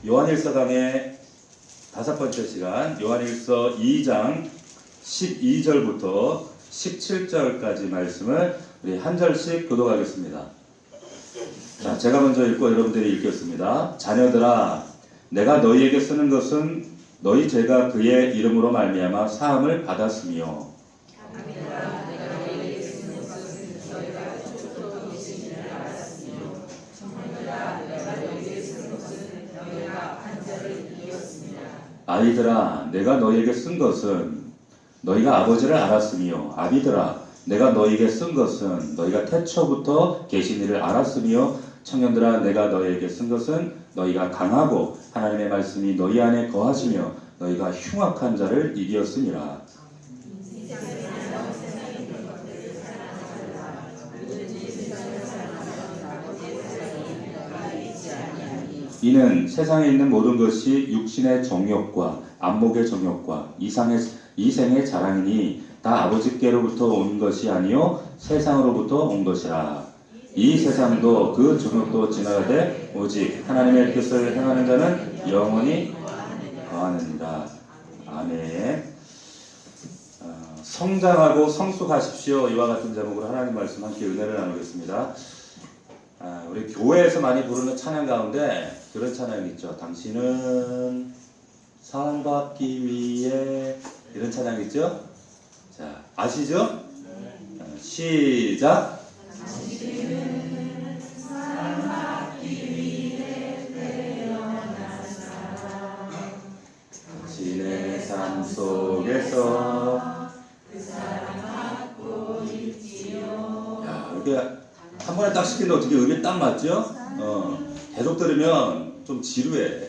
요한일서 강의 5번째 시간, 요한일서 2장 12절부터 17절까지 말씀을 우리 한 절씩 교독하겠습니다. 자, 제가 먼저 읽고 여러분들이 읽겠습니다. 자녀들아, 내가 너희에게 쓰는 것은 너희 죄가 그의 이름으로 말미암아 사함을 받았으며, 아이들아, 내가 너희에게 쓴 것은 너희가 아버지를 알았으며, 아비들아, 내가 너희에게 쓴 것은 너희가 태초부터 계신 이를 알았으며, 청년들아, 내가 너희에게 쓴 것은 너희가 강하고 하나님의 말씀이 너희 안에 거하시며 너희가 흉악한 자를 이기었으니라. 이는 세상에 있는 모든 것이 육신의 정욕과 안목의 정욕과 이생의 자랑이니 다 아버지께로부터 온 것이 아니요 세상으로부터 온 것이라. 이 세상도 그 정욕도 지나가되 오직 하나님의 뜻을 행하는 자는 영원히 거하느니라. 아멘. 성장하고 성숙하십시오. 이와 같은 제목으로 하나님 말씀 함께 은혜를 나누겠습니다. 우리 교회에서 많이 부르는 찬양 가운데 그런 찬양이 있죠. 당신은 사랑받기 위해, 이런 찬양 있죠. 자, 아시죠? 시작. 당신은 사랑받기 위해 태어난 사람, 당신의 삶 속에서 그 사랑받고 있지요. 야, 이렇게 한 번에 딱 시키는데 어떻게 음이 딱 맞죠? 계속 들으면 좀 지루해.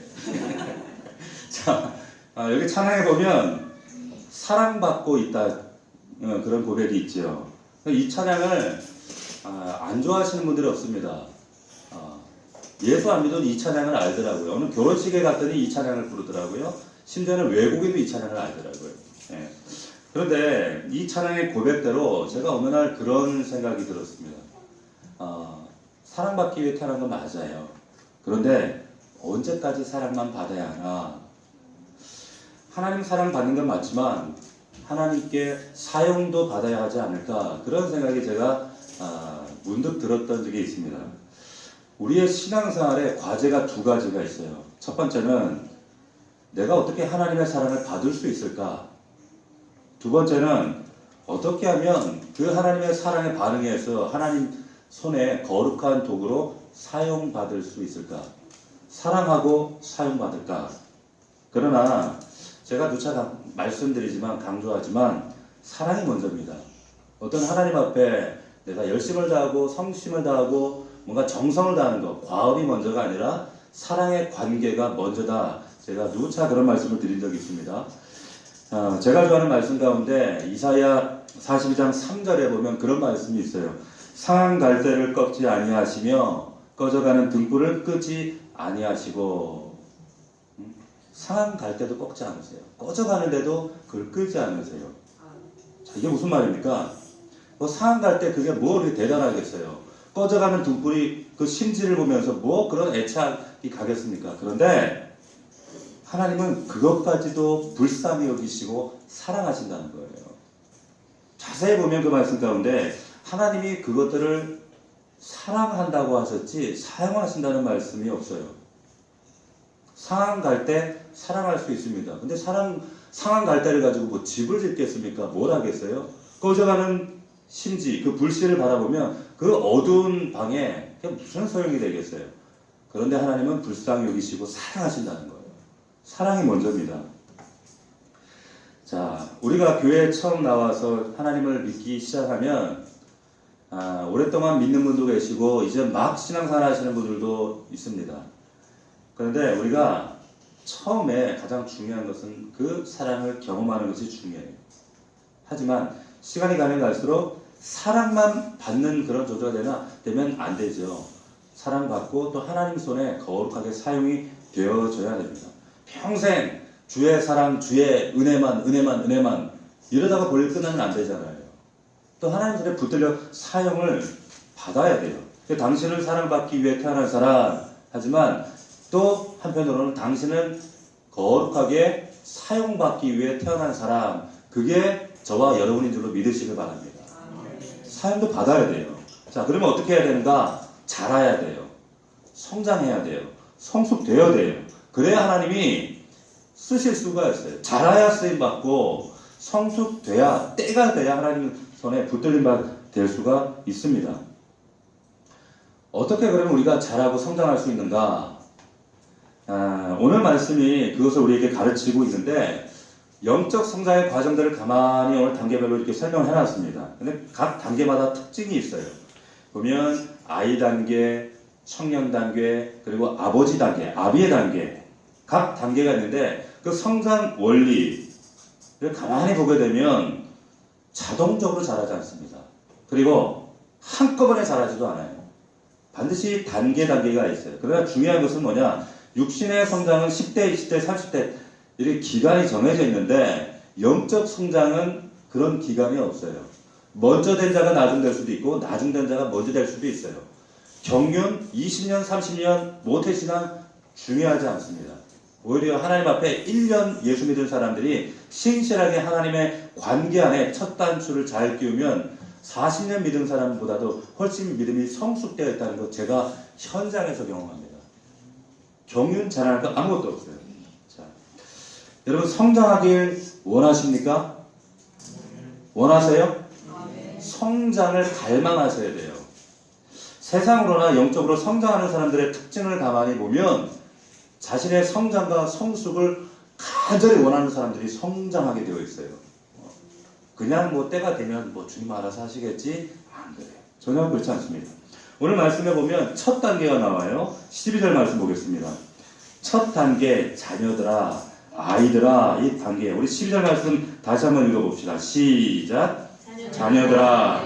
자, 여기 찬양에 보면 사랑받고 있다, 그런 고백이 있죠. 이 찬양을 안 좋아하시는 분들이 없습니다. 예수 안 믿어도 이 찬양을 알더라고요. 어느 결혼식에 갔더니 이 찬양을 부르더라고요. 심지어는 외국인도 이 찬양을 알더라고요. 예. 그런데 이 찬양의 고백대로 제가 어느 날 그런 생각이 들었습니다. 사랑받기 위해 태어난 건 맞아요. 그런데 언제까지 사랑만 받아야 하나? 하나님 사랑 받는 건 맞지만 하나님께 사용도 받아야 하지 않을까? 그런 생각이 제가 문득 들었던 적이 있습니다. 우리의 신앙생활에 과제가 두 가지가 있어요. 첫 번째는 내가 어떻게 하나님의 사랑을 받을 수 있을까? 두 번째는 어떻게 하면 그 하나님의 사랑에 반응해서 하나님 손에 거룩한 도구로 사용받을 수 있을까? 사랑하고 사용받을까? 그러나 제가 누차 말씀드리지만 강조하지만 사랑이 먼저입니다. 어떤 하나님 앞에 내가 열심을 다하고 성심을 다하고 뭔가 정성을 다하는 것, 과업이 먼저가 아니라 사랑의 관계가 먼저다. 제가 누차 그런 말씀을 드린 적이 있습니다. 제가 좋아하는 말씀 가운데 이사야 42장 3절에 보면 그런 말씀이 있어요. 상한 갈대를 꺾지 아니하시며 꺼져가는 등불을 끄지 아니하시고. 상한 갈대도 꺾지 않으세요. 꺼져가는데도 그걸 끄지 않으세요. 자, 이게 무슨 말입니까? 상한 갈대 그게 뭐 그렇게 대단하겠어요. 꺼져가는 등불이 그 심지를 보면서 뭐 그런 애착이 가겠습니까? 그런데 하나님은 그것까지도 불쌍히 여기시고 사랑하신다는 거예요. 자세히 보면 그 말씀 가운데 하나님이 그것들을 사랑한다고 하셨지 사용하신다는 말씀이 없어요. 상한 갈대 사랑할 수 있습니다. 근데 상한 갈대를 가지고 뭐 집을 짓겠습니까? 뭘 하겠어요? 꺼져가는 심지 그 불씨를 바라보면 그 어두운 방에 그게 무슨 소용이 되겠어요? 그런데 하나님은 불쌍히 여기시고 사랑하신다는 거예요. 사랑이 먼저입니다. 자, 우리가 교회에 처음 나와서 하나님을 믿기 시작하면 오랫동안 믿는 분도 계시고 이제 막 신앙생활 하시는 분들도 있습니다. 그런데 우리가 처음에 가장 중요한 것은 그 사랑을 경험하는 것이 중요해요. 하지만 시간이 가면 갈수록 사랑만 받는 그런 조조가 되면 안 되죠. 사랑받고 또 하나님 손에 거룩하게 사용이 되어져야 됩니다. 평생 주의 사랑, 주의 은혜만 이러다가 볼일 끝나면 안 되잖아요. 또 하나님 손에 붙들려 사용을 받아야 돼요. 당신을 사랑받기 위해 태어난 사람, 하지만 또 한편으로는 당신은 거룩하게 사용받기 위해 태어난 사람, 그게 저와 여러분인 줄로 믿으시길 바랍니다. 사용도 받아야 돼요. 자, 그러면 어떻게 해야 되는가? 자라야 돼요. 성장해야 돼요. 성숙되어야 돼요. 그래야 하나님이 쓰실 수가 있어요. 자라야 쓰임받고 성숙돼야, 때가 돼야 하나님 손에 붙들림 될 수가 있습니다. 어떻게 그러면 우리가 자라고 성장할 수 있는가? 오늘 말씀이 그것을 우리에게 가르치고 있는데, 영적 성장의 과정들을 가만히 오늘 단계별로 이렇게 설명을 해놨습니다. 근데 각 단계마다 특징이 있어요. 보면 아이 단계, 청년 단계, 그리고 아버지 단계, 아비의 단계, 각 단계가 있는데 그 성장 원리를 가만히 보게 되면 자동적으로 자라지 않습니다. 그리고 한꺼번에 자라지도 않아요. 반드시 단계가 있어요. 그러나 중요한 것은 뭐냐? 육신의 성장은 10대, 20대, 30대 이렇게 기간이 정해져 있는데 영적 성장은 그런 기간이 없어요. 먼저 된 자가 나중 될 수도 있고 나중 된 자가 먼저 될 수도 있어요. 경륜 20년, 30년 모태신앙 중요하지 않습니다. 오히려 하나님 앞에 1년 예수 믿은 사람들이 신실하게 하나님의 관계 안에 첫 단추를 잘 끼우면 40년 믿은 사람보다도 훨씬 믿음이 성숙되어 있다는 것 제가 현장에서 경험합니다. 경륜 잘하는 거 아무것도 없어요. 자, 여러분 성장하길 원하십니까? 원하세요? 성장을 갈망하셔야 돼요. 세상으로나 영적으로 성장하는 사람들의 특징을 가만히 보면 자신의 성장과 성숙을 간절히 원하는 사람들이 성장하게 되어 있어요. 그냥 뭐 때가 되면 뭐 주님 알아서 하시겠지? 안 그래요. 전혀 그렇지 않습니다. 오늘 말씀해 보면 첫 단계가 나와요. 12절 말씀 보겠습니다. 첫 단계 자녀들아, 아이들아, 이 단계. 우리 12절 말씀 다시 한번 읽어봅시다. 시작. 자녀들아.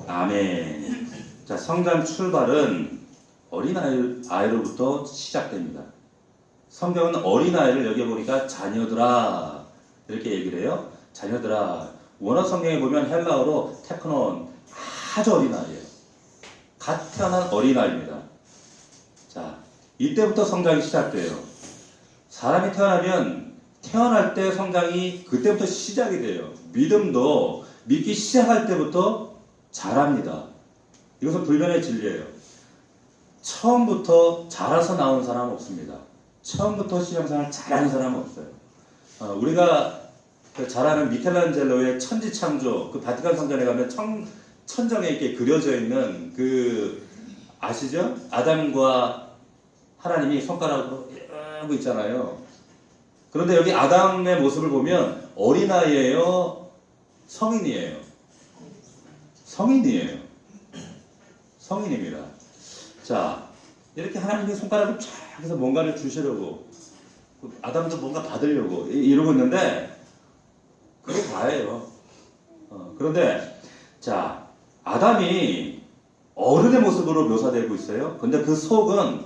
아멘. 자, 성장 출발은 어린아이로부터 시작됩니다. 성경은 어린아이를 여기 보니까 자녀들아 이렇게 얘기를 해요. 자녀들아. 원어 성경에 보면 헬라어로 테크논, 아주 어린아이예요. 갓 태어난 어린아이입니다. 자, 이때부터 성장이 시작돼요. 사람이 태어나면 태어날 때 성장이 그때부터 시작이 돼요. 믿음도 믿기 시작할 때부터 자랍니다. 이것은 불변의 진리예요. 처음부터 자라서 나온 사람은 없습니다. 처음부터 신앙생활 잘하는 사람은 없어요. 우리가 잘 아는 미켈란젤로의 천지창조, 그 바티칸 성전에 가면 천정에 이렇게 그려져 있는 그 아시죠? 아담과 하나님이 손가락으로 이러고 있잖아요. 그런데 여기 아담의 모습을 보면 어린아이예요? 성인이에요? 성인이에요. 성인입니다. 자, 이렇게 하나님의 손가락을 쫙 해서 뭔가를 주시려고 아담도 뭔가 받으려고 이러고 있는데 그게 다예요. 그런데 자, 아담이 어른의 모습으로 묘사되고 있어요. 근데 그 속은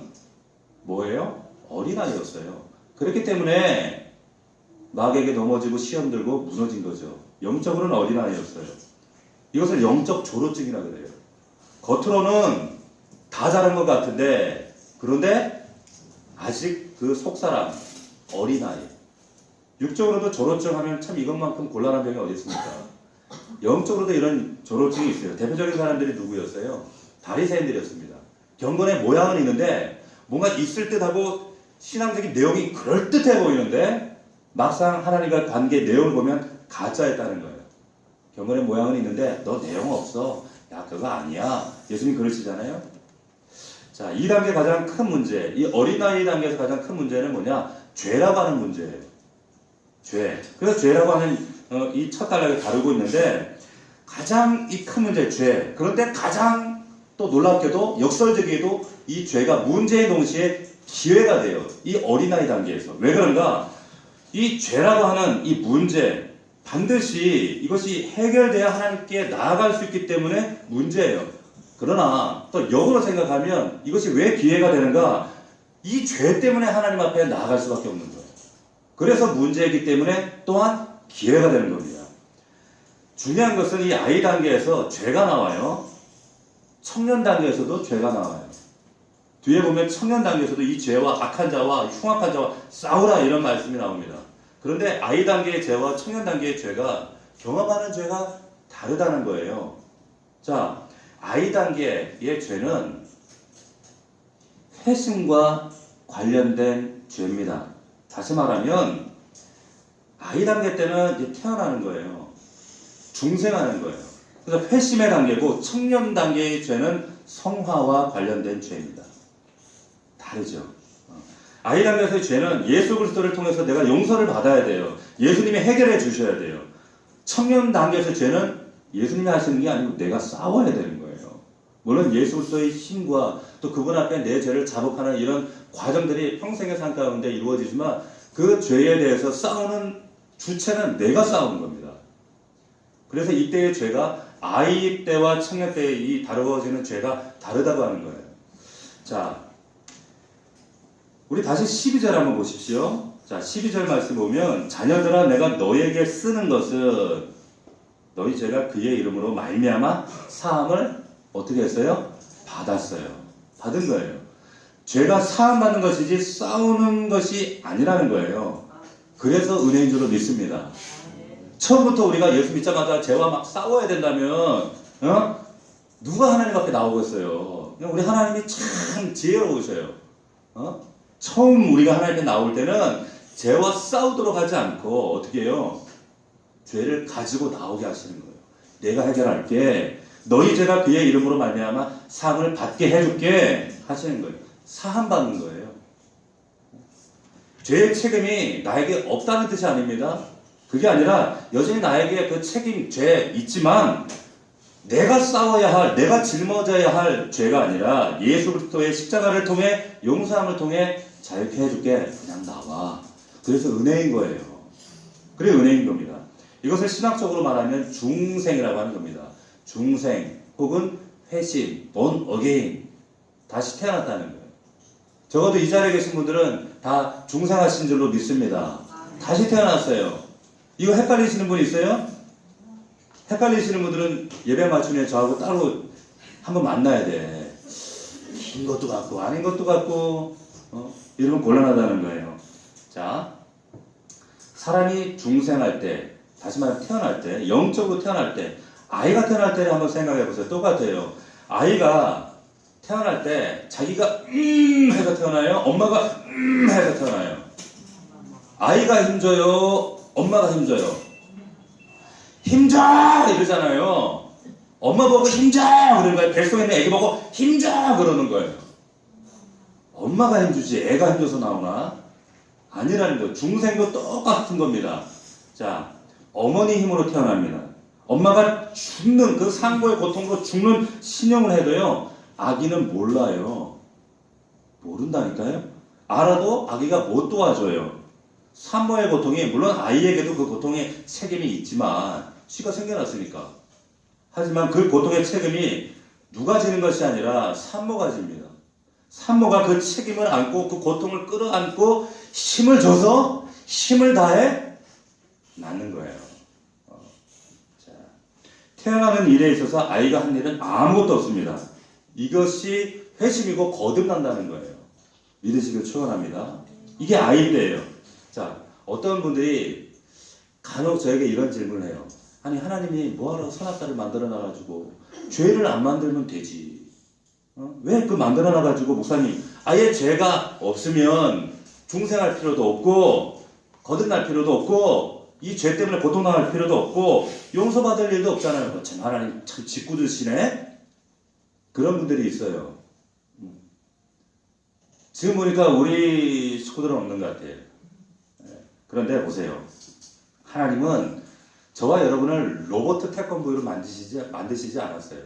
뭐예요? 어린아이였어요. 그렇기 때문에 마귀에게 넘어지고 시험 들고 무너진 거죠. 영적으로는 어린아이였어요. 이것을 영적 조로증이라고 그래요. 겉으로는 다 자란 것 같은데 그런데 아직 그 속사람 어린아이. 육적으로도 조로증 하면 참 이것만큼 곤란한 병이 어디 있습니까? 영적으로도 이런 조로증이 있어요. 대표적인 사람들이 누구였어요? 바리새인들이었습니다. 경건의 모양은 있는데 뭔가 있을 듯하고 신앙적인 내용이 그럴듯해 보이는데 막상 하나님과 관계 내용을 보면 가짜였다는 거예요. 경건의 모양은 있는데 너 내용 없어. 야 그거 아니야. 예수님 그러시잖아요. 자, 이 단계 가장 큰 문제, 이 어린아이 단계에서 가장 큰 문제는 뭐냐? 죄라고 하는 문제예요. 죄. 그래서 죄라고 하는 이 첫 단락을 다루고 있는데 가장 이 큰 문제 죄. 그런데 가장 또 놀랍게도 역설적이게도 이 죄가 문제의 동시에 기회가 돼요. 이 어린아이 단계에서. 왜 그런가? 이 죄라고 하는 이 문제 반드시 이것이 해결돼야 하나님께 나아갈 수 있기 때문에 문제예요. 그러나 또 역으로 생각하면 이것이 왜 기회가 되는가? 이 죄 때문에 하나님 앞에 나아갈 수밖에 없는 거예요. 그래서 문제이기 때문에 또한 기회가 되는 겁니다. 중요한 것은 이 아이 단계에서 죄가 나와요. 청년 단계에서도 죄가 나와요. 뒤에 보면 청년 단계에서도 이 죄와 악한 자와 흉악한 자와 싸우라 이런 말씀이 나옵니다. 그런데 아이 단계의 죄와 청년 단계의 죄가 경험하는 죄가 다르다는 거예요. 자, 아이 단계의 죄는 회심과 관련된 죄입니다. 다시 말하면 아이 단계 때는 이제 태어나는 거예요. 중생하는 거예요. 그래서 회심의 단계고 청년 단계의 죄는 성화와 관련된 죄입니다. 다르죠. 아이 단계에서의 죄는 예수 그리스도를 통해서 내가 용서를 받아야 돼요. 예수님이 해결해 주셔야 돼요. 청년 단계에서의 죄는 예수님이 하시는 게 아니고 내가 싸워야 되는 거예요. 물론 예수 그리스도의 힘과 또 그분 앞에 내 죄를 자복하는 이런 과정들이 평생의 삶 가운데 이루어지지만 그 죄에 대해서 싸우는 주체는 내가 싸우는 겁니다. 그래서 이때의 죄가 아이 때와 청년 때의 이 다루어지는 죄가 다르다고 하는 거예요. 자, 우리 다시 12절 한번 보십시오. 자, 12절 말씀 보면 자녀들아 내가 너에게 쓰는 것은 너희 죄가 그의 이름으로 말미암아 사함을 어떻게 했어요? 받았어요. 받은 거예요. 죄가 사함받는 것이지 싸우는 것이 아니라는 거예요. 그래서 은혜인 줄로 믿습니다. 처음부터 우리가 예수 믿자마자 죄와 막 싸워야 된다면 누가 하나님 앞에 나오겠어요? 우리 하나님이 참 지혜로우셔요. 처음 우리가 하나님 앞에 나올 때는 죄와 싸우도록 하지 않고 어떻게 해요? 죄를 가지고 나오게 하시는 거예요. 내가 해결할게. 너희 죄가 그의 이름으로 말미암아 사함을 받게 해줄게 하시는 거예요. 사함 받는 거예요. 죄의 책임이 나에게 없다는 뜻이 아닙니다. 그게 아니라 여전히 나에게 그 책임, 죄 있지만 내가 싸워야 할, 내가 짊어져야 할 죄가 아니라 예수 그리스도의 십자가를 통해 용서함을 통해 자유케 해줄게. 그냥 나와. 그래서 은혜인 거예요. 그래 은혜인 겁니다. 이것을 신학적으로 말하면 중생이라고 하는 겁니다. 중생 혹은 회심, born again, 다시 태어났다는 거예요. 적어도 이 자리에 계신 분들은 다 중생하신 줄로 믿습니다. 다시 태어났어요. 이거 헷갈리시는 분 있어요? 헷갈리시는 분들은 예배 맞추면 저하고 따로 한번 만나야 돼. 긴 것도 같고 아닌 것도 같고 이러면 곤란하다는 거예요. 자, 사람이 중생할 때, 다시 말해 태어날 때, 영적으로 태어날 때, 아이가 태어날 때를 한번 생각해 보세요. 똑같아요. 아이가 태어날 때 자기가 해서 태어나요? 엄마가 해서 태어나요? 아이가 힘줘요? 엄마가 힘줘요? 힘줘! 이러잖아요. 엄마 보고 힘줘! 그러는 거예요. 뱃속에 있는 애기 보고 힘줘! 그러는 거예요. 엄마가 힘주지 애가 힘줘서 나오나? 아니라는 거예요. 중생도 똑같은 겁니다. 자, 어머니 힘으로 태어납니다. 엄마가 죽는 그 상고의 고통으로 죽는 신용을 해도요. 아기는 몰라요. 모른다니까요. 알아도 아기가 못 도와줘요. 산모의 고통이 물론 아이에게도 그 고통의 책임이 있지만 씨가 생겨났으니까. 하지만 그 고통의 책임이 누가 지는 것이 아니라 산모가 집니다. 산모가 그 책임을 안고 그 고통을 끌어안고 힘을 줘서 힘을 다해 낳는 거예요. 자, 태어나는 일에 있어서 아이가 한 일은 아무것도 없습니다. 이것이 회심이고 거듭난다는 거예요. 믿으시길 축원합니다. 이게 아이인데요. 자, 어떤 분들이 간혹 저에게 이런 질문을 해요. 아니 하나님이 뭐하러 선악과를 만들어 놔가지고 죄를 안 만들면 되지. 왜 그 만들어 놔가지고 목사님 아예 죄가 없으면 중생할 필요도 없고 거듭날 필요도 없고 이 죄 때문에 고통당할 필요도 없고 용서받을 일도 없잖아요. 참 하나님 참 짓궂으시네. 그런 분들이 있어요. 지금 보니까 우리 식구들은 없는 것 같아요. 그런데 보세요. 하나님은 저와 여러분을 로버트 태권브이로 만드시지 않았어요.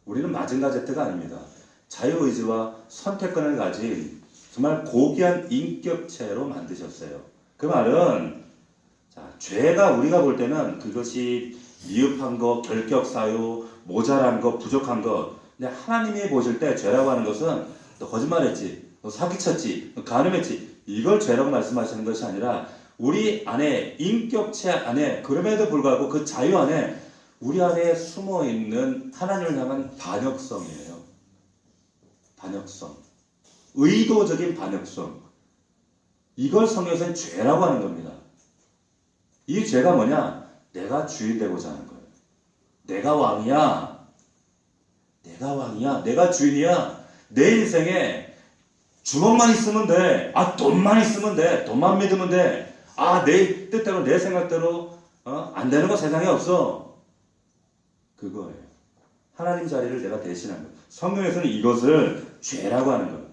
우리는 마징가 제트가 아닙니다. 자유의지와 선택권을 가진 정말 고귀한 인격체로 만드셨어요. 그 말은 자, 죄가 우리가 볼 때는 그것이 미흡한 것, 결격사유, 모자란 것, 부족한 것. 근데 하나님이 보실 때 죄라고 하는 것은 너 거짓말했지, 너 사기쳤지, 너 간음했지 이걸 죄라고 말씀하시는 것이 아니라 우리 안에 인격체 안에 그럼에도 불구하고 그 자유 안에 우리 안에 숨어 있는 하나님을 향한 반역성이에요. 반역성. 의도적인 반역성. 이걸 성경에서는 죄라고 하는 겁니다. 이 죄가 뭐냐? 내가 주인 되고자 하는 거예요. 내가 왕이야. 내가 왕이야. 내가 주인이야. 내 인생에 주먹만 있으면 돼. 돈만 있으면 돼. 돈만 믿으면 돼. 내 뜻대로, 내 생각대로 안 되는 거 세상에 없어. 그거예요. 하나님 자리를 내가 대신한 거예요. 성경에서는 이것을 죄라고 하는 거예요.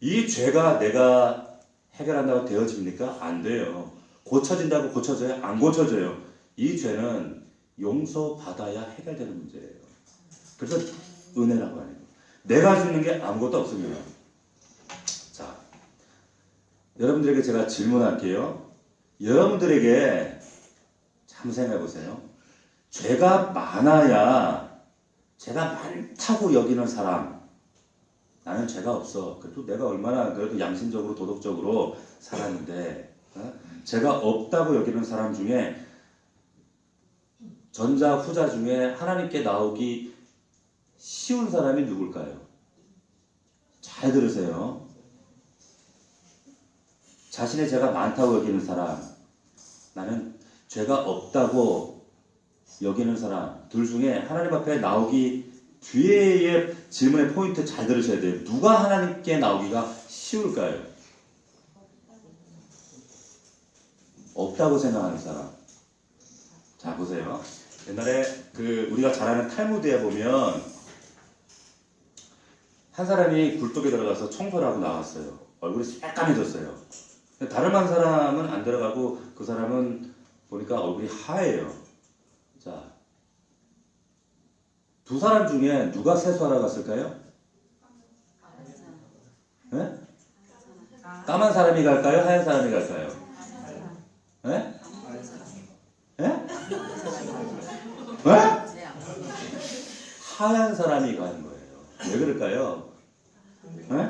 이 죄가 내가 해결한다고 되어집니까? 안 돼요. 고쳐진다고 고쳐져요? 안 고쳐져요. 이 죄는 용서받아야 해결되는 문제예요. 그래서 은혜라고 하는 거예요. 내가 할 수 있는 게 아무것도 없습니다. 자, 여러분들에게 제가 질문할게요. 여러분들에게 참 생각해 보세요. 죄가 많아야 죄가 많다고 여기는 사람, 나는 죄가 없어. 그래도 내가 얼마나 그래도 양심적으로 도덕적으로 살았는데, 죄가 없다고 여기는 사람 중에 전자 후자 중에 하나님께 나오기 쉬운 사람이 누굴까요? 잘 들으세요. 자신의 죄가 많다고 여기는 사람, 나는 죄가 없다고 여기는 사람, 둘 중에 하나님 앞에 나오기 뒤에의 질문의 포인트 잘 들으셔야 돼요. 누가 하나님께 나오기가 쉬울까요? 없다고 생각하는 사람. 자, 보세요. 옛날에 우리가 잘 아는 탈무드에 보면 한 사람이 굴뚝에 들어가서 청소를 하고 나왔어요. 얼굴이 새까매졌어요. 다른 한 사람은 안 들어가고 그 사람은 보니까 얼굴이 하얘요. 자, 두 사람 중에 누가 세수하러 갔을까요? 네? 까만 사람이 갈까요? 하얀 사람이 갈까요? 네? 네? 네? 하얀 사람이 가는 거예요. 왜 그럴까요? 네?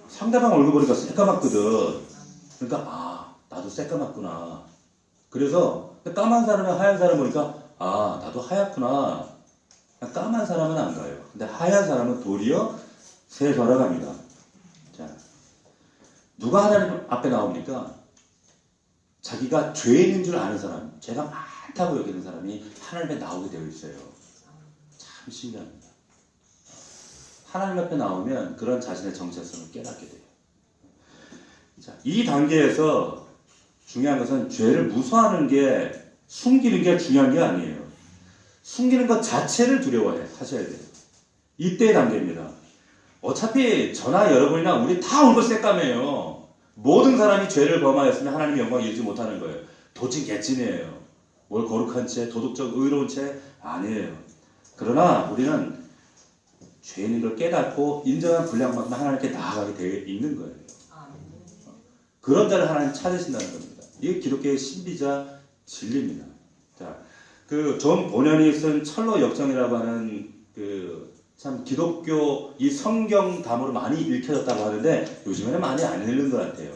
상대방 얼굴 보니까 새까맣거든. 그러니까 나도 새까맣구나. 그래서 까만 사람이 하얀 사람 보니까 나도 하얗구나. 까만 사람은 안 가요. 근데 하얀 사람은 도리어 세수하러 갑니다. 자, 누가 하나님 앞에 나옵니까? 자기가 죄인인 줄 아는 사람, 죄가 많다고 여기는 사람이 하나님 앞에 나오게 되어 있어요. 참 신기합니다. 하나님 앞에 나오면 그런 자신의 정체성을 깨닫게 돼요. 자, 이 단계에서 중요한 것은 죄를 무서워하는 게, 숨기는 게 중요한 게 아니에요. 숨기는 것 자체를 두려워하셔야 돼요. 이때의 단계입니다. 어차피 저나 여러분이나 우리 다 얼굴 새까매요. 모든 사람이 죄를 범하였으면 하나님의 영광을 이루지 못하는 거예요. 도찐 개찐이에요. 뭘 거룩한 채, 도덕적 의로운 채 아니에요. 그러나 우리는 죄인인 걸 깨닫고 인정한 분량만큼 하나님께 나아가게 되어 있는 거예요. 그런 자를 하나님 찾으신다는 겁니다. 이게 기독교의 신비자 진리입니다. 자, 존 보년이 쓴 철로 역정이라고 하는 참 기독교 이 성경담으로 많이 읽혀졌다고 하는데 요즘에는 많이 안 읽는 것 같아요.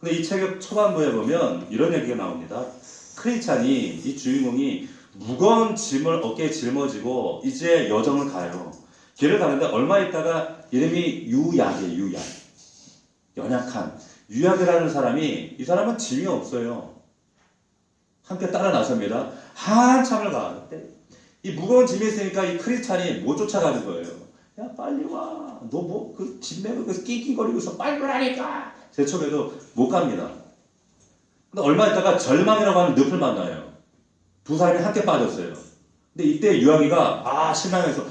근데 이 책의 초반부에 보면 이런 얘기가 나옵니다. 크리스찬이, 이 주인공이 무거운 짐을 어깨에 짊어지고 이제 여정을 가요. 길을 가는데 얼마 있다가 이름이 유약이에요. 유약. 연약한 유약이라는 사람이, 이 사람은 짐이 없어요. 함께 따라 나섭니다. 한참을 가는데 이 무거운 짐이 있으니까 이 크리스찬이 못 쫓아가는 거예요. 야, 빨리 와. 너 뭐 그 짐 메고 낑낑거리고 있어. 빨리 오라니까. 제쳐봬도 못 갑니다. 근데 얼마 있다가 절망이라고 하는 늪을 만나요. 두 사람이 함께 빠졌어요. 근데 이때 유아기가 실망해서,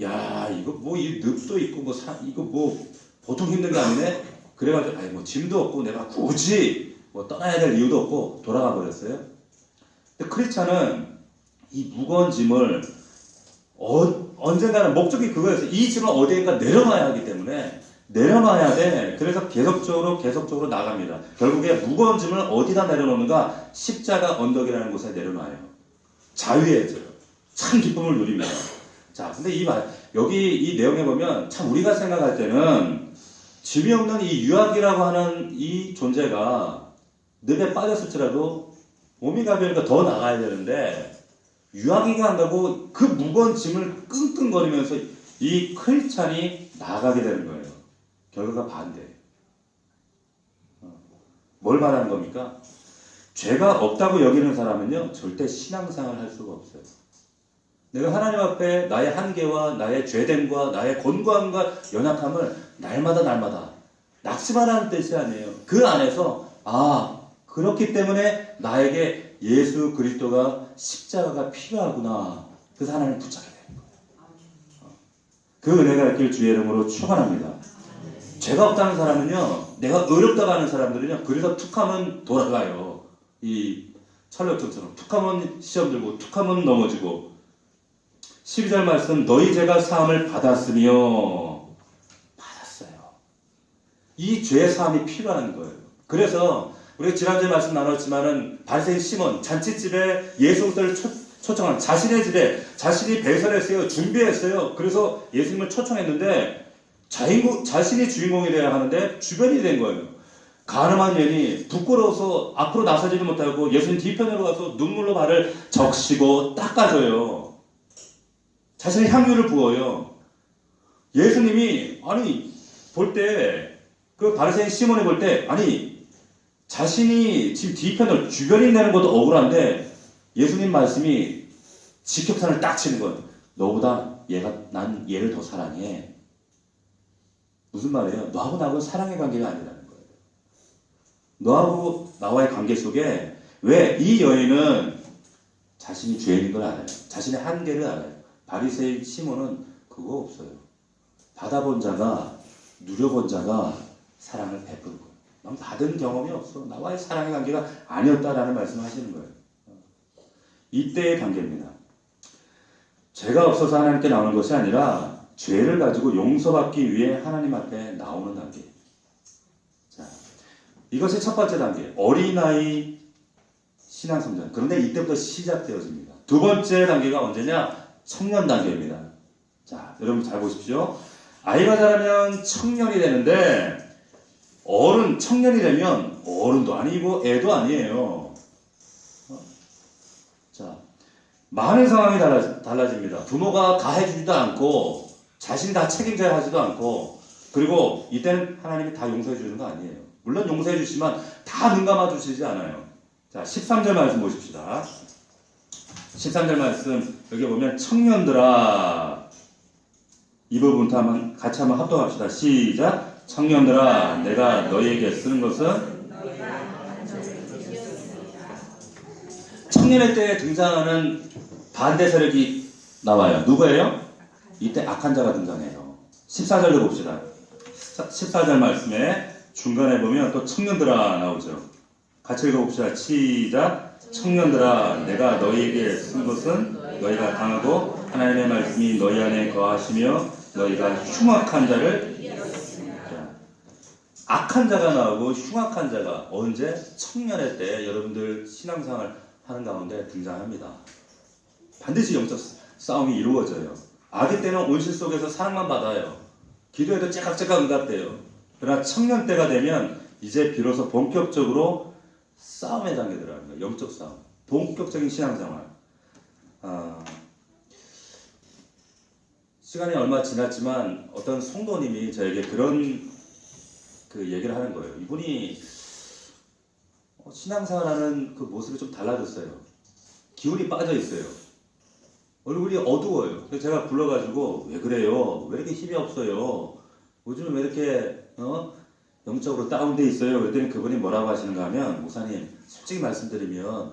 야, 이거 뭐 이 늪도 있고 이거 뭐 보통 힘든 게 아니네. 그래가지고 뭐 짐도 없고 내가 굳이 뭐 떠나야 될 이유도 없고 돌아가 버렸어요. 근데 크리스찬은 이 무거운 짐을 언젠가는 목적이 그거였어요. 이 짐을 어디인가 내려놔야 하기 때문에 내려놔야 돼. 그래서 계속적으로 나갑니다. 결국에 무거운 짐을 어디다 내려놓는가? 십자가 언덕이라는 곳에 내려놔요. 자유해져요. 참 기쁨을 누립니다. 자, 근데 여기 이 내용에 보면 참 우리가 생각할 때는 짐이 없는 이 유학이라고 하는 이 존재가 늪에 빠졌을지라도 몸이 가벼우니까 더 나가야 되는데 유아기가 안 가고 그 무거운 짐을 끙끙거리면서 이 크리스찬이 나아가게 되는 거예요. 결과가 반대예요. 뭘 말하는 겁니까? 죄가 없다고 여기는 사람은요, 절대 신앙생활을 할 수가 없어요. 내가 하나님 앞에 나의 한계와 나의 죄됨과 나의 곤고함과 연약함을 날마다 낙심하라는 뜻이 아니에요. 그 안에서 그렇기 때문에 나에게 예수 그리스도가 십자가가 필요하구나. 그래서 하나님을 붙잡게 되는 거예요. 그 은혜가 있길 주의 이름으로 축원합니다. 죄가 없다는 사람은요, 내가 어렵다고 하는 사람들은요, 그래서 툭하면 돌아가요. 이 찰력전처럼 툭하면 시험 들고 툭하면 넘어지고. 12절 말씀, 너희 죄가 사함을 받았으며 받았어요. 이 죄 사함이 필요한 거예요. 그래서 우리가 지난주에 말씀 나눴지만은 바리새인 시몬 잔치집에 예수 그리스도를 초청한 자신의 집에 자신이 배설했어요. 준비했어요. 그래서 예수님을 초청했는데 자신이 주인공이 되어야 하는데 주변이 된 거예요. 가늠한 년이 부끄러워서 앞으로 나서지도 못하고 예수님 뒤편으로 가서 눈물로 발을 적시고 닦아줘요. 자신의 향유를 부어요. 예수님이 볼 때 그 바리새인 시몬이 볼 때 자신이 지금 뒤편을 주변이 내는 것도 억울한데 예수님 말씀이 직격탄을 딱 치는 거예요. 너보다 난 얘를 더 사랑해. 무슨 말이에요? 너하고 나하고 사랑의 관계가 아니라는 거예요. 너하고 나와의 관계 속에 왜 이 여인은 자신이 죄인인 걸 알아요. 자신의 한계를 알아요. 바리새인 시몬은 그거 없어요. 받아본 자가 누려본 자가 사랑을 베풀 거예요. 넌 받은 경험이 없어. 나와의 사랑의 관계가 아니었다라는 말씀을 하시는 거예요. 이때의 관계입니다. 죄가 없어서 하나님께 나오는 것이 아니라 죄를 가지고 용서받기 위해 하나님 앞에 나오는 단계. 자, 이것이 첫 번째 단계. 어린아이 신앙 성장. 그런데 이때부터 시작되어집니다. 두 번째 단계가 언제냐? 청년 단계입니다. 자, 여러분 잘 보십시오. 아이가 자라면 청년이 되는데 청년이 되면 어른도 아니고 애도 아니에요. 자, 많은 상황이 달라집니다. 부모가 다 해주지도 않고 자신이 다 책임져야 하지도 않고 그리고 이때는 하나님이 다 용서해 주는 거 아니에요. 물론 용서해 주시지만 다 눈 감아 주시지 않아요. 자, 13절 말씀 보십시다. 13절 말씀 여기 보면 청년들아 이 부분부터 같이 한번 합동합시다. 시작. 청년들아 내가 너희에게 쓰는 것은 청년의 때에 등장하는 반대 세력이 나와요. 누구예요? 이때 악한 자가 등장해요. 14절도 봅시다. 14절 말씀에 중간에 보면 또 청년들아 나오죠. 같이 읽어봅시다. 시작. 청년들아 내가 너희에게 쓴 것은 너희가 당하고 하나님의 말씀이 너희 안에 거하시며 너희가 흉악한 자를 악한 자가 나오고 흉악한 자가 언제? 청년의 때 여러분들 신앙생활 하는 가운데 등장합니다. 반드시 영적 싸움이 이루어져요. 아기 때는 온실 속에서 사랑만 받아요. 기도해도 째깍째깍 응답돼요. 그러나 청년 때가 되면 이제 비로소 본격적으로 싸움의 단계 들어가는 거예요. 영적 싸움. 본격적인 신앙생활. 시간이 얼마 지났지만 어떤 성도님이 저에게 그런 얘기를 하는 거예요. 이분이 신앙생활하는 그 모습이 좀 달라졌어요. 기운이 빠져 있어요. 얼굴이 어두워요. 그래서 제가 불러가지고 왜 그래요? 왜 이렇게 힘이 없어요? 요즘 왜 이렇게 영적으로 다운돼 있어요? 그랬더니 그분이 뭐라고 하시는가 하면 목사님 솔직히 말씀드리면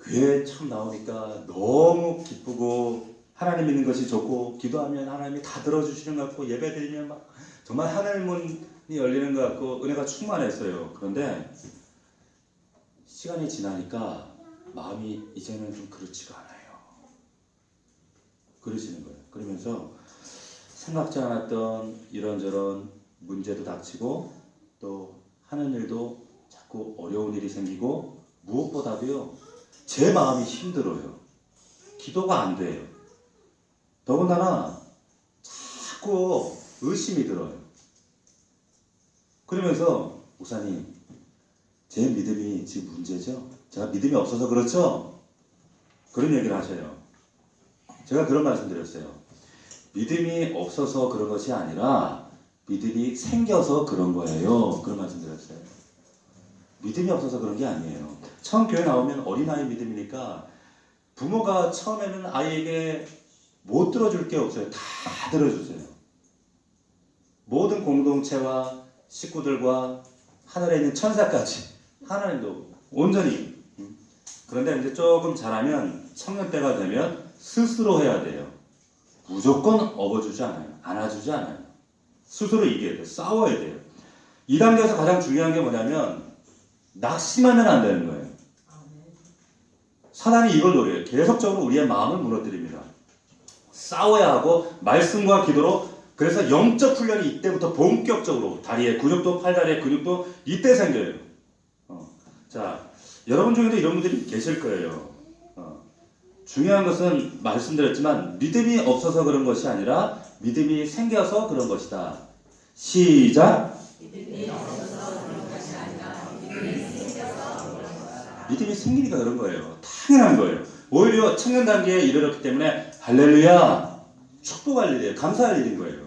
교회 처음 나오니까 너무 기쁘고 하나님 믿는 것이 좋고 기도하면 하나님이 다 들어주시는 것 같고 예배 드리면 막 정말 하늘 문이 열리는 것 같고 은혜가 충만했어요. 그런데 시간이 지나니까 마음이 이제는 좀 그렇지가 않아요. 그러시는 거예요. 그러면서 생각지 않았던 이런저런 문제도 닥치고 또 하는 일도 자꾸 어려운 일이 생기고 무엇보다도요. 제 마음이 힘들어요. 기도가 안 돼요. 더군다나 자꾸 의심이 들어요. 그러면서 목사님 제 믿음이 지금 문제죠? 제가 믿음이 없어서 그렇죠? 그런 얘기를 하셔요. 제가 그런 말씀 드렸어요. 믿음이 없어서 그런 것이 아니라 믿음이 생겨서 그런 거예요. 그런 말씀 드렸어요. 믿음이 없어서 그런 게 아니에요. 처음 교회 나오면 어린아이 믿음이니까 부모가 처음에는 아이에게 못 들어줄 게 없어요. 다 들어주세요. 모든 공동체와 식구들과 하늘에 있는 천사까지 하나님도 온전히. 그런데 이제 조금 자라면 청년 때가 되면 스스로 해야 돼요. 무조건 업어주지 않아요. 안아주지 않아요. 스스로 이겨야 돼요. 싸워야 돼요. 이 단계에서 가장 중요한 게 뭐냐면 낙심하면 안 되는 거예요. 사단이 이걸 노려요. 계속적으로 우리의 마음을 무너뜨립니다. 싸워야 하고 말씀과 기도로. 그래서 영적 훈련이 이때부터 본격적으로 다리의 근육도 팔다리의 근육도 이때 생겨요. 자, 여러분 중에도 이런 분들이 계실 거예요. 중요한 것은 말씀드렸지만 믿음이 없어서 그런 것이 아니라 믿음이 생겨서 그런 것이다. 시작. 믿음이 생기니까 그런 거예요. 당연한 거예요. 오히려 청년 단계에 이르렀기 때문에 할렐루야, 축복할 일이에요. 감사할 일인 거예요.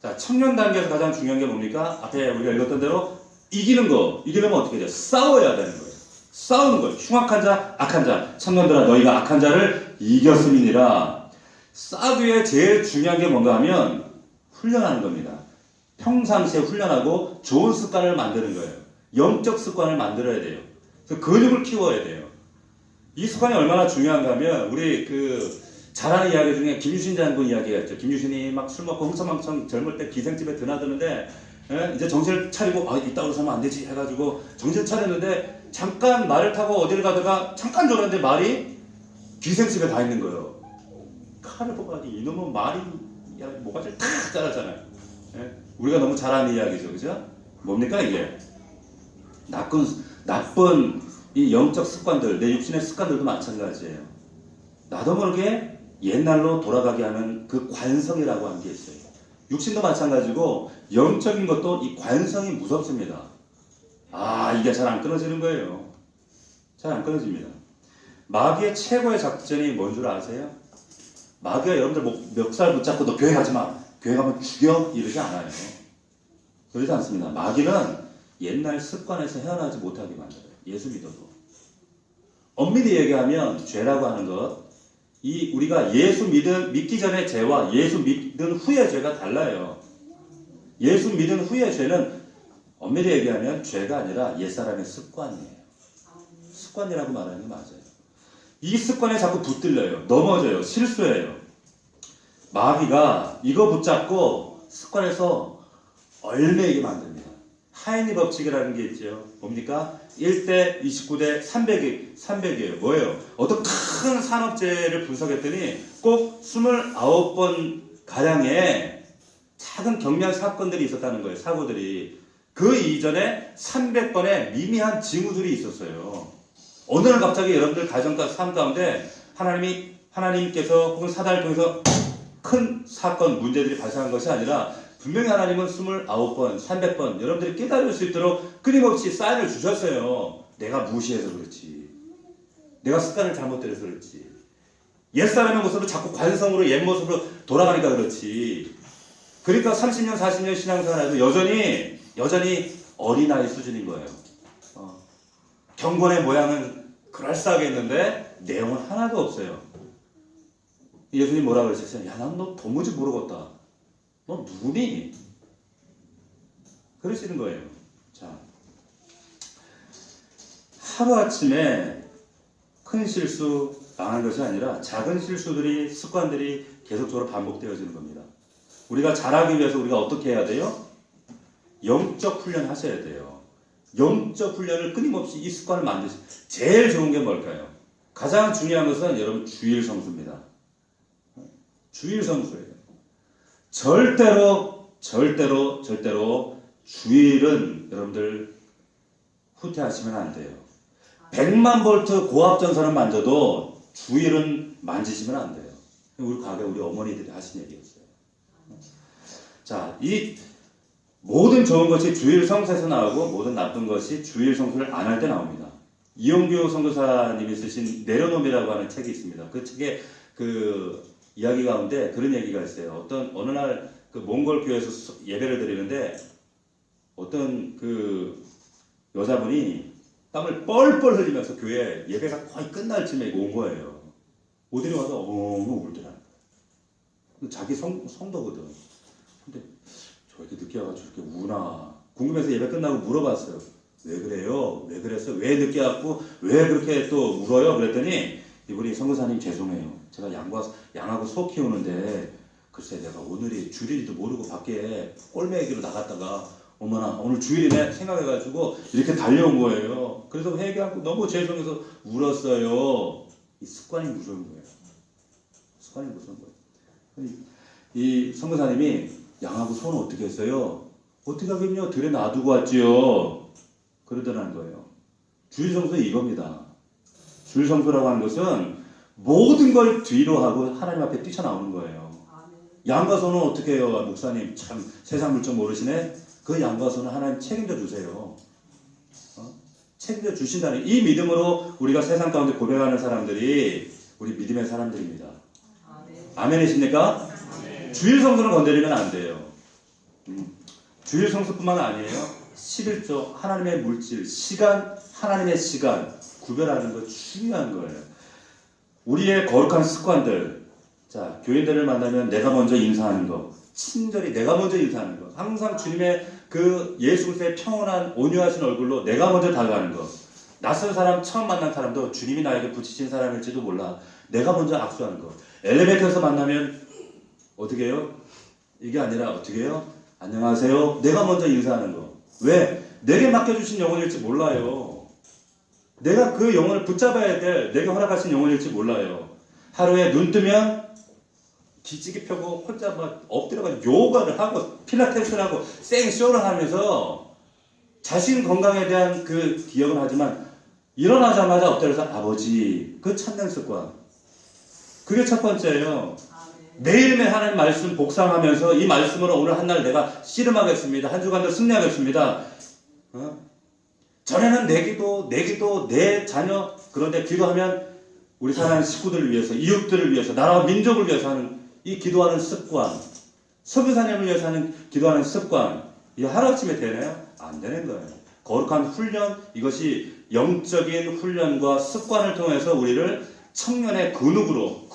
자, 청년 단계에서 가장 중요한 게 뭡니까? 앞에 우리가 읽었던 대로 이기는 거. 이기려면 어떻게 돼요? 싸워야 되는 거예요. 싸우는 거예요. 흉악한 자, 악한 자. 청년들아, 너희가 악한 자를 이겼음이니라. 싸기 위해 제일 중요한 게 뭔가 하면 훈련하는 겁니다. 평상시에 훈련하고 좋은 습관을 만드는 거예요. 영적 습관을 만들어야 돼요. 그래서 근육을 키워야 돼요. 이 습관이 얼마나 중요한가 하면 우리 잘하는 이야기 중에 김유신 장군 이야기가 있죠. 김유신이 막 술 먹고 흥청망청 젊을 때 기생집에 드나드는데 이제 정신을 차리고 이따구로 살면 안 되지 해가지고 정신을 차렸는데 잠깐 말을 타고 어디를 가다가 잠깐 졸았는데 말이 기생집에 다 있는 거예요. 칼을 뽑아니 이놈은 말이 모가지를 탁 자랐잖아요. 우리가 너무 잘하는 이야기죠. 그죠? 뭡니까 이게? 나쁜 이 영적 습관들, 내 육신의 습관들도 마찬가지예요. 나도 모르게 옛날로 돌아가게 하는 그 관성이라고 하는 게 있어요. 육신도 마찬가지고 영적인 것도 이 관성이 무섭습니다. 이게 잘 안 끊어지는 거예요. 잘 안 끊어집니다. 마귀의 최고의 작전이 뭔 줄 아세요? 마귀가 여러분들 멱살 붙잡고 너 교회 가지 마. 교회 가면 죽여. 이러지 않아요. 그러지 않습니다. 마귀는 옛날 습관에서 헤어나지 못하게 만들어요. 예수 믿어도. 엄밀히 얘기하면 죄라고 하는 것, 우리가 예수 믿기 전의 죄와 예수 믿은 후의 죄가 달라요. 예수 믿은 후의 죄는 엄밀히 얘기하면 죄가 아니라 옛사람의 습관이에요. 습관이라고 말하는 게 맞아요. 이 습관에 자꾸 붙들려요. 넘어져요. 실수해요. 마귀가 이거 붙잡고 습관에서 얼매이게 만듭니다. 하인리 법칙이라는 게 있죠. 뭡니까? 1대 29대 300이에요. 뭐예요? 어떤 큰 산업재해를 분석했더니 꼭 29번 가량의 작은 경미한 사건들이 있었다는 거예요. 사고들이. 그 이전에 300번의 미미한 징후들이 있었어요. 어느 날 갑자기 여러분들 가정과 삶 가운데 하나님께서 혹은 사단을 통해서 큰 사건, 문제들이 발생한 것이 아니라 분명히 하나님은 29번, 300번 여러분들이 깨달을 수 있도록 끊임없이 사인을 주셨어요. 내가 무시해서 그렇지. 내가 습관을 잘못 들여서 그렇지. 옛사람의 모습을 자꾸 관성으로 옛 모습으로 돌아가니까 그렇지. 그러니까 30년, 40년 신앙생활에도 여전히 어린아이 수준인 거예요. 경건의 모양은 그럴싸하게 했는데 내용은 하나도 없어요. 예수님 뭐라 그러셨어요? 야, 난 너 도무지 모르겠다. 너 누구니? 그러시는 거예요. 자, 하루아침에 큰 실수 망한 것이 아니라 작은 실수들이, 습관들이 계속적으로 반복되어지는 겁니다. 우리가 잘하기 위해서 우리가 어떻게 해야 돼요? 영적 훈련 하셔야 돼요. 영적 훈련을 끊임없이 이 습관을 만드시고, 제일 좋은 게 뭘까요? 가장 중요한 것은 여러분 주일 성수입니다. 주일 성수예요. 절대로 주일은 여러분들 후퇴하시면 안 돼요. 100만 볼트 고압전선을 만져도 주일은 만지시면 안 돼요. 우리 과거에 우리 어머니들이 하신 얘기였어요. 자, 이 모든 좋은 것이 주일 성수에서 나오고 모든 나쁜 것이 주일 성수를 안 할 때 나옵니다. 이용규 선교사님이 쓰신 내려놓음이라고 하는 책이 있습니다. 그 책에 그 이야기 가운데 그런 얘기가 있어요. 어느 날 그 몽골 교회에서 예배를 드리는데 어떤 그 여자분이 땀을 뻘뻘 흘리면서 교회 예배가 거의 끝날 쯤에 온 거예요. 오더니 와서 엉엉 울더라는 거예요. 자기 성도거든. 근데 저 이렇게 늦게 와가지고 이렇게 우나 궁금해서 예배 끝나고 물어봤어요. 왜 그래요? 왜 그랬어요? 왜 늦게 왔고 왜 그렇게 또 울어요? 그랬더니 이분이 선교사님 죄송해요. 제가 양하고 소 키우는데 글쎄 내가 오늘이 주일인지도 모르고 밖에 꼴매기로 나갔다가 어머나 오늘 주일이네 생각해가지고 이렇게 달려온 거예요. 그래서 회개하고 너무 죄송해서 울었어요. 이 습관이 무서운 거예요. 습관이 무서운 거예요. 이 선교사님이 양하고 소는 어떻게 했어요? 어떻게 하겠냐? 들에 놔두고 왔지요. 그러더라는 거예요. 주일 성수는 이겁니다. 주일 성수라고 하는 것은 모든 걸 뒤로 하고 하나님 앞에 뛰쳐나오는 거예요. 양과 소는 어떻게 해요? 목사님 참 세상 물정 모르시네. 그 양과 소는 하나님 책임져 주세요. 책임져 주신다는 이 믿음으로 우리가 세상 가운데 고백하는 사람들이 우리 믿음의 사람들입니다. 아멘이십니까? 주일 성수는 건드리면 안 돼요. 주일 성수뿐만 아니에요. 11조 하나님의 물질, 시간, 하나님의 시간 구별하는 거 중요한 거예요. 우리의 거룩한 습관들. 자, 교인들을 만나면 내가 먼저 인사하는 거, 친절히 내가 먼저 인사하는 거, 항상 주님의 그 예수 그리스도의 평온한 온유하신 얼굴로 내가 먼저 다가가는 거. 낯선 사람 처음 만난 사람도 주님이 나에게 붙이신 사람일지도 몰라. 내가 먼저 악수하는 거. 엘리베이터에서 만나면 어떻게 해요? 이게 아니라 어떻게 해요? 안녕하세요. 내가 먼저 인사하는 거. 왜? 내게 맡겨주신 영혼일지 몰라요. 내가 그 영혼을 붙잡아야 될 내게 허락하신 영혼일지 몰라요. 하루에 눈 뜨면 기지개 펴고 혼자 막 엎드려가 요가를 하고 필라테스를 하고 생쇼를 하면서 자신 건강에 대한 그 기억은 하지만 일어나자마자 엎드려서 아버지 그 찾는 습관 그게 첫 번째예요. 매일매일 하나님 말씀 복상하면서 이 말씀으로 오늘 한 날 내가 씨름하겠습니다. 한 주간도 승리하겠습니다. 전에는 내 기도, 내 자녀 그런데 기도하면 우리 사랑하는 식구들을 위해서 이웃들을 위해서 나라와 민족을 위해서 하는 이 기도하는 습관 선교사님을 위해서 하는 기도하는 습관 이게 하루아침에 되나요? 안 되는 거예요. 거룩한 훈련 이것이 영적인 훈련과 습관을 통해서 우리를 청년의 근육으로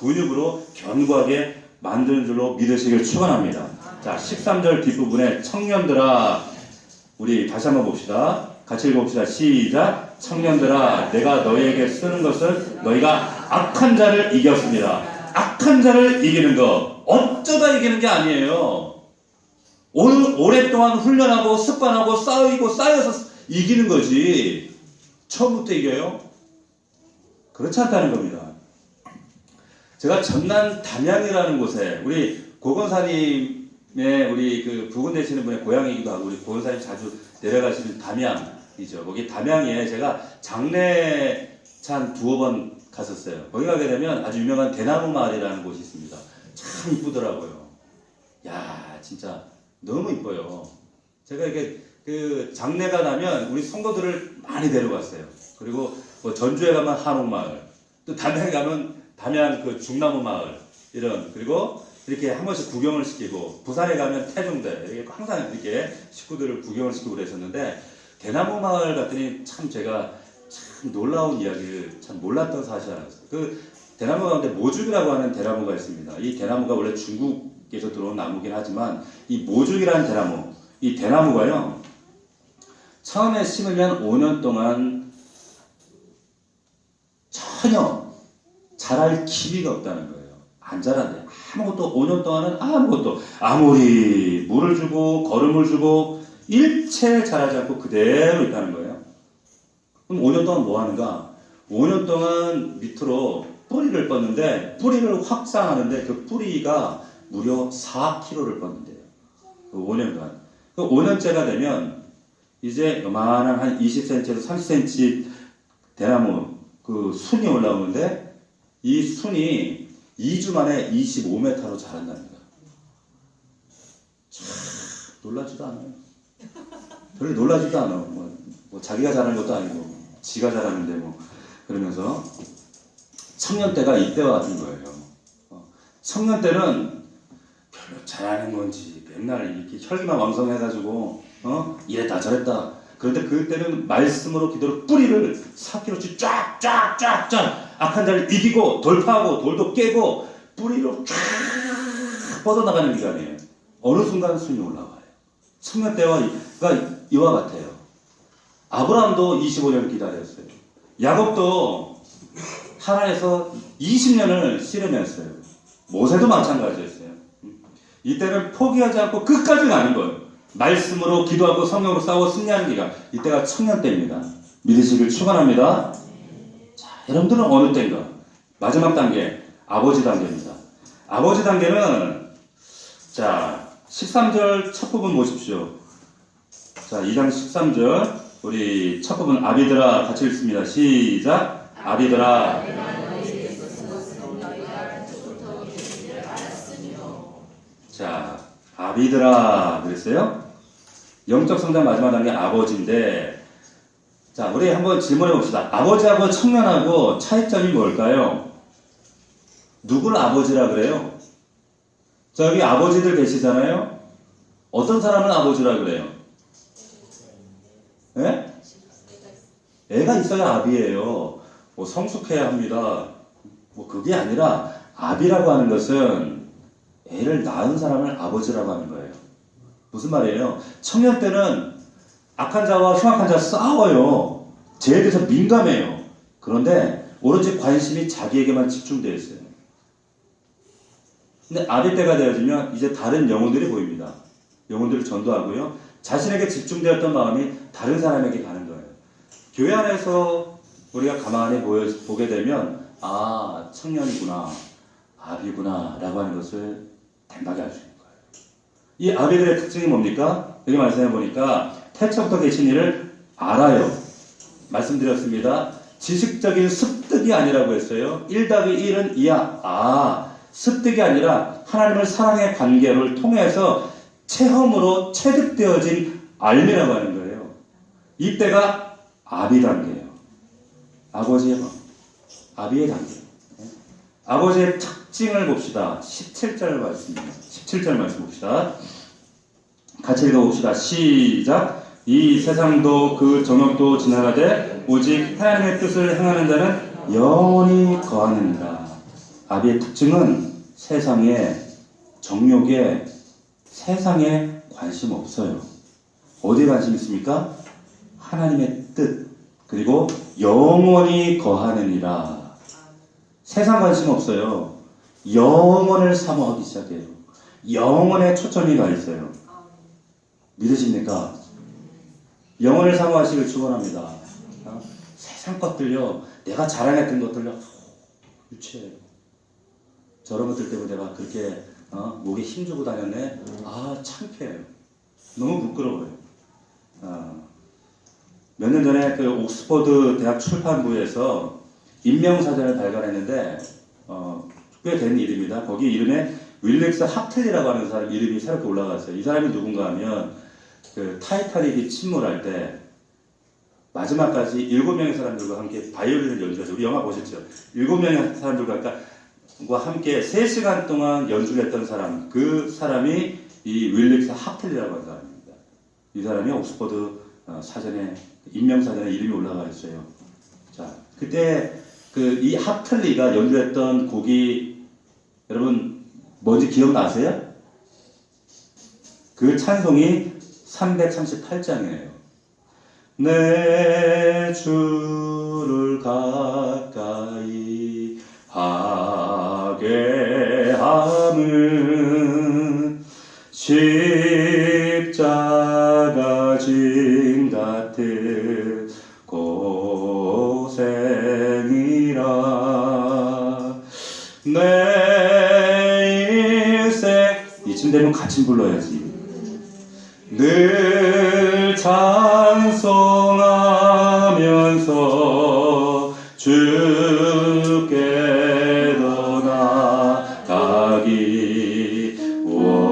견고하게 만드는 줄로 믿으시길 축원합니다. 자 13절 뒷부분에 청년들아 우리 다시 한번 봅시다. 같이 읽어봅시다. 시작. 청년들아 내가 너희에게 쓰는 것은 너희가 악한 자를 이겼습니다. 악한 자를 이기는 거 어쩌다 이기는 게 아니에요. 오랫동안 훈련하고 습관하고 쌓여서 이기는 거지. 처음부터 이겨요? 그렇지 않다는 겁니다. 제가 전남 담양이라는 곳에 우리 고건사님의 우리 그 부근 되시는 분의 고향이기도 하고 우리 고건사님 자주 내려가시는 담양이죠. 거기 담양에 제가 장례찬 두어 번 갔었어요. 거기 가게 되면 아주 유명한 대나무 마을이라는 곳이 있습니다. 참 이쁘더라고요. 야 진짜 너무 이뻐요. 제가 이렇게 그 장례가 나면 우리 성도들을 많이 데려갔어요. 그리고 뭐 전주에 가면 한옥마을, 또 담양에 가면 담양 그 중나무 마을 이런 그리고 이렇게 한 번씩 구경을 시키고 부산에 가면 태종대 이렇게 항상 이렇게 식구들을 구경을 시키고 그랬었는데 대나무 마을 갔더니 참 제가 참 놀라운 이야기를 참 몰랐던 사실이 하나 있어요. 그 대나무 가운데 모죽이라고 하는 대나무가 있습니다. 이 대나무가 원래 중국에서 들어온 나무긴 하지만 이 모죽이라는 대나무, 이 대나무가요 처음에 심으면 5년 동안 전혀 자랄 기미가 없다는 거예요. 안 자란대. 아무것도 5년 동안은 아무것도 아무리 물을 주고 거름을 주고 일체 자라지 않고 그대로 있다는 거예요. 그럼 5년 동안 뭐 하는가? 5년 동안 밑으로 뿌리를 뻗는데 뿌리를 확장하는데 그 뿌리가 무려 4kg를 뻗는데요. 그 5년간. 그 5년째가 되면 이제 요만한 한 20cm에서 30cm 대나무 그 순이 올라오는데 이 순이 2주 만에 25m로 자란답니다. 참 놀라지도 않아요. 별로 놀라지도 않아. 뭐 자기가 자라는 것도 아니고 지가 잘하는데 뭐 그러면서 청년 때가 이때와 같은 거예요. 청년 때는 별로 잘하는 건지 맨날 이렇게 혈기만 왕성해가지고 이랬다 저랬다. 그런데 그때는 말씀으로 기도로 뿌리를 삽기로치 쫙쫙쫙쫙 악한 자를 이기고 돌파하고 돌도 깨고 뿌리로 쫙 뻗어나가는 기간이에요. 어느 순간 순이 올라와요. 청년 때가 이와 같아요. 아브라함도 25년 기다렸어요. 야곱도 하나에서 20년을 씨름했어요. 모세도 마찬가지였어요. 이때는 포기하지 않고 끝까지 가는 거예요. 말씀으로 기도하고 성령으로 싸워 승리하는 기간. 이때가 청년 때입니다. 믿으시길 축원합니다. 자, 여러분들은 어느 때인가? 마지막 단계, 아버지 단계입니다. 아버지 단계는 자 13절 첫 부분 보십시오. 자 2장 13절 우리 첫 부분 아비들아 같이 읽습니다. 시작. 아비들아. 자 아비들아 그랬어요. 영적 성장 마지막 단계 아버지인데 자 우리 한번 질문해 봅시다. 아버지하고 청년하고 차이점이 뭘까요? 누굴 아버지라 그래요? 자 여기 아버지들 계시잖아요. 어떤 사람을 아버지라 그래요? 예? 애가 있어야 아비예요. 뭐 성숙해야 합니다. 뭐 그게 아니라 아비라고 하는 것은 애를 낳은 사람을 아버지라고 하는 거예요. 무슨 말이에요? 청년 때는 악한 자와 흉악한 자 싸워요. 죄에 대해서 민감해요. 그런데 오로지 관심이 자기에게만 집중되어 있어요. 근데 아비 때가 되어지면 이제 다른 영혼들이 보입니다. 영혼들을 전도하고요. 자신에게 집중되었던 마음이 다른 사람에게 가는 거예요. 교회 안에서 우리가 가만히 보게 되면 아 청년이구나 아비구나 라고 하는 것을 단박에 알 수 있는 거예요. 이 아비들의 특징이 뭡니까? 여기 말씀해 보니까 태초부터 계신 일을 알아요. 말씀드렸습니다. 지식적인 습득이 아니라고 했어요. 1+1은 2야. 습득이 아니라 하나님을 사랑의 관계를 통해서 체험으로 체득되어진 알미라고 하는 거예요. 이때가 아비 단계예요. 아버지의 방, 아비의 단계. 아버지의 특징을 봅시다. 17절 말씀입니다. 17절 말씀 봅시다. 같이 읽어봅시다. 시작. 이 세상도 그 정욕도 지나가되 오직 하나님의 뜻을 행하는 자는 영원히 거하느니라. 아비의 특징은 세상에 관심 없어요. 어디에 관심 있습니까? 하나님의 뜻 그리고 영원히 거하느니라. 세상 관심 없어요. 영원을 사모하기 시작해요. 영원에 초점이 가 있어요. 믿으십니까? 영원을 사모하시길 축원합니다. 세상 것들요, 내가 자랑했던 것들요, 유치해요. 저런 것들 때문에 내가 그렇게 목에 힘주고 다녔네. 창피해요. 너무 부끄러워요. 몇 년 전에 그 옥스퍼드 대학 출판부에서 인명사전을 발간했는데 꽤 된 일입니다. 거기 이름에 윌렉스 하틀리라고 하는 사람 이름이 새롭게 올라갔어요. 이 사람이 누군가 하면 그 타이타닉이 침몰할 때 마지막까지 7명의 사람들과 함께 바이올린을 연주해서 우리 영화 보셨죠? 7명의 사람들과 함께 3시간 동안 연주를 했던 사람, 그 사람이 이 윌렉스 하틀리라고 하는 사람입니다. 이 사람이 옥스퍼드 사전에 인명사전에 이름이 올라가 있어요. 자, 그때 이 하틀리가 연주했던 곡이 여러분 뭔지 기억나세요? 그 찬송이 338장이에요. 내 주를 가까이 하게 함은 십자가 짐 같은 고생이라. 내 일생 이쯤 되면 같이 불러야지. 늘 찬송하면서 주께로 나가기 원합니다.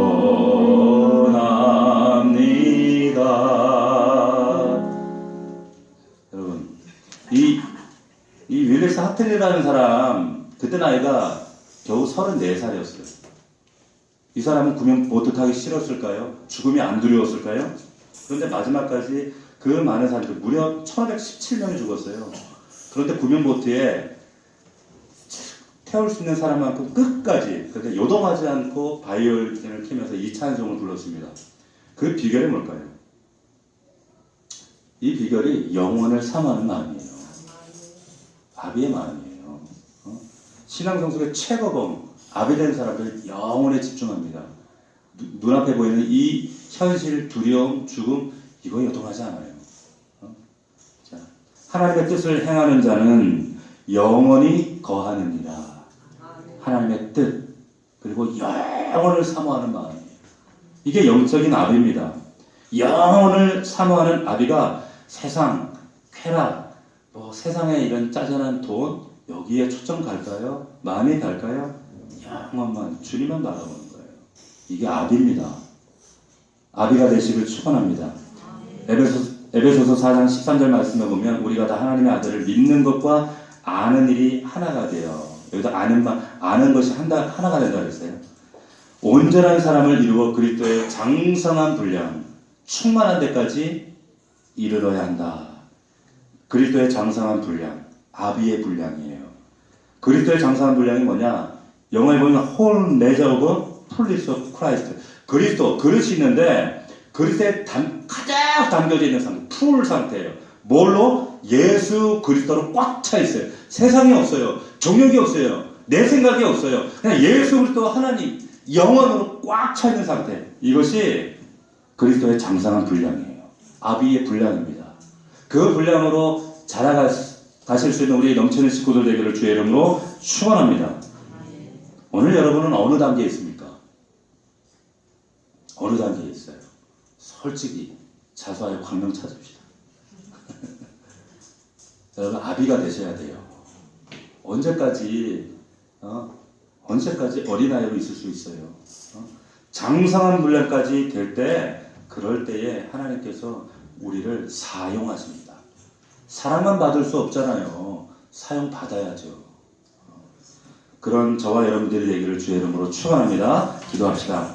여러분, 나스틴이라는 사람, 그때 나이가 겨우 34살이었어요. 이 사람은 구명보트 타기 싫었을까요? 죽음이 안 두려웠을까요? 그런데 마지막까지 그 많은 사람들, 무려 1517명이 죽었어요. 그런데 구명보트에 태울 수 있는 사람만큼 끝까지, 그런데 요동하지 않고 바이올린을 키면서 이 찬송을 불렀습니다. 그 비결이 뭘까요? 이 비결이 영혼을 사모하는 마음이에요. 아비의 마음이에요. 신앙 성숙의 최고봉, 아비 된 사람들 영혼에 집중합니다. 눈앞에 보이는 이 현실, 두려움, 죽음, 이거 요동하지 않아요. 자, 하나님의 뜻을 행하는 자는 영원히 거하느니라. 하나님의 뜻, 그리고 영혼을 사모하는 마음이에요. 이게 영적인 아비입니다. 영혼을 사모하는 아비가 세상, 쾌락, 세상에 이런 짜잘한 돈, 여기에 초점 갈까요? 마음이 갈까요? 영원만, 주님만 바라보는 거예요. 이게 아비입니다. 아비가 되시길 축원합니다. 에베소서 4장 13절 말씀에 보면 우리가 다 하나님의 아들을 믿는 것과 아는 일이 하나가 돼요. 여기다 아는 것이 하나가 된다 그랬어요. 온전한 사람을 이루어 그리스도의 장성한 분량, 충만한 데까지 이르러야 한다. 그리스도의 장성한 분량, 아비의 분량이에요. 그리스도의 장성한 분량이 뭐냐? 영어에 보면 whole measure of fullness of Christ. 그리스도, 그릇이 있는데 그릇에 가득 담겨져 있는 상태, 풀 상태예요. 뭘로? 예수 그리스도로 꽉 차 있어요. 세상이 없어요. 정욕이 없어요. 내 생각이 없어요. 그냥 예수 그리스도 하나님 영원으로 꽉 차 있는 상태. 이것이 그리스도의 장성한 분량이에요. 아비의 분량입니다. 그 분량으로 자라가실 수 있는 우리 넘치는 식구들 되기를 주의 이름으로 축원합니다. 오늘 여러분은 어느 단계에 있습니까? 어느 단계에 있어요? 솔직히 자수하여 광명 찾읍시다. 여러분 아비가 되셔야 돼요. 언제까지 어린아이로 있을 수 있어요? 장성한 분량까지 될 때, 그럴 때에 하나님께서 우리를 사용하십니다. 사랑만 받을 수 없잖아요. 사용받아야죠. 그런 저와 여러분들의 얘기를 주의 이름으로 축원합니다. 기도합시다.